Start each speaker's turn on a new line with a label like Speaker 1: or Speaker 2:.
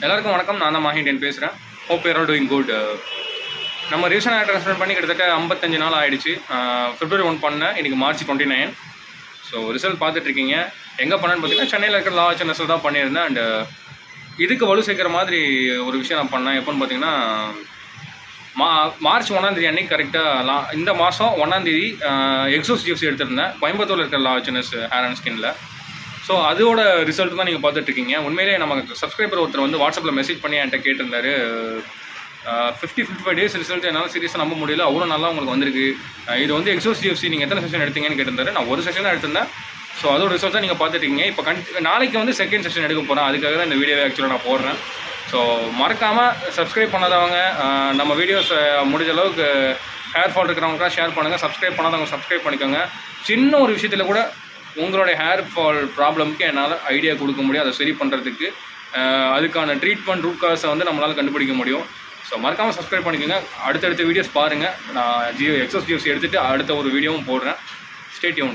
Speaker 1: எல்லாருக்கும் வணக்கம். நான் தான் மாஹிண்டியன் பேசுகிறேன். Hope you are doing good. நம்ம ரிவிஷன் ஆக்ட் ட்ரான்ஸ்ஃபர் பண்ணி கிட்டத்தட்ட 55 நாள் ஆகிடுச்சு. February 1 பண்ணேன், இன்றைக்கி March 29. ஸோ ரிசல்ட் பார்த்துட்ருக்கீங்க. எங்கே பண்ணேன்னு பார்த்தீங்கன்னா சென்னையில் இருக்கிற லா ஹெச்என்எஸ்ல தான் பண்ணியிருந்தேன். அண்டு இதுக்கு வலு சேர்க்குற மாதிரி ஒரு விஷயம் நான் பண்ணேன். எப்போன்னு பார்த்தீங்கன்னா March 1 அன்றைக்கி கரெக்டாக இந்த மாதம் 1 எக்ஸோஸ் ஜிஎஃப்சி எடுத்திருந்தேன் கோயம்புத்தூரில் இருக்கிற லா ஹெச்என்எஸ் ஹேர் அண்ட் ஸ்கின்னில். ஸோ அதோட ரிசல்ட் தான் நீங்கள் பார்த்துட்ருக்கீங்க. உண்மையிலே நமக்கு சப்ஸ்கிரைபர் ஒருத்தர் வந்து வாட்ஸ்அப்பில் மெசேஜ் பண்ணி என்கிட்ட கேட்டிருந்தாரு, 55 டேஸ் ரிசல்ட் என்னால் சீரியஸாக நம்ப முடியல, அவ்வளோ நல்லா உங்களுக்கு வந்திருக்கு. இது வந்து எக்ஸோஸ் ஜிஎஃப்சி நீங்கள் எத்தனை செஷன் எடுத்தீங்கன்னு கேட்டிருந்தாரு. நான் ஒரு செஷன் தான் எடுத்திருந்தேன். ஸோ அதோட ரிசல்ட் தான் நீங்கள் பார்த்துட்டீங்க. இப்போ நாளைக்கு வந்து செகண்ட் செஷன் எடுக்க போகிறேன். அதுக்காக தான் இந்த வீடியோவை ஆக்சுவலாக நான் போடுறேன். ஸோ மறக்காமல் சப்ஸ்கிரைப் பண்ணாதவங்க நம்ம வீடியோஸை முடிஞ்ச அளவுக்கு ஹேர் ஃபால் இருக்கிறவங்களுக்காக ஷேர் பண்ணுங்கள். சப்ஸ்கிரைப் பண்ணாதவங்க சப்ஸ்கிரைப் பண்ணிக்கோங்க. சின்ன ஒரு விஷயத்தில் கூட உங்களுடைய ஹேர் ஃபால் ப்ராப்ளம்க்கு என்னால் ஐடியா கொடுக்க முடியும். அதை சரி பண்ணுறதுக்கு அதுக்கான ட்ரீட்மெண்ட் ரூட் காஸை வந்து நம்மளால் கண்டுபிடிக்க முடியும். ஸோ மறக்காமல் சப்ஸ்கிரைப் பண்ணிக்கோங்க. அடுத்தடுத்த வீடியோஸ் பாருங்கள். நான் எக்ஸோஸ் ஜிஎஃப்சி எடுத்துகிட்டு அடுத்த ஒரு வீடியோவும் போடுறேன். Stay tune.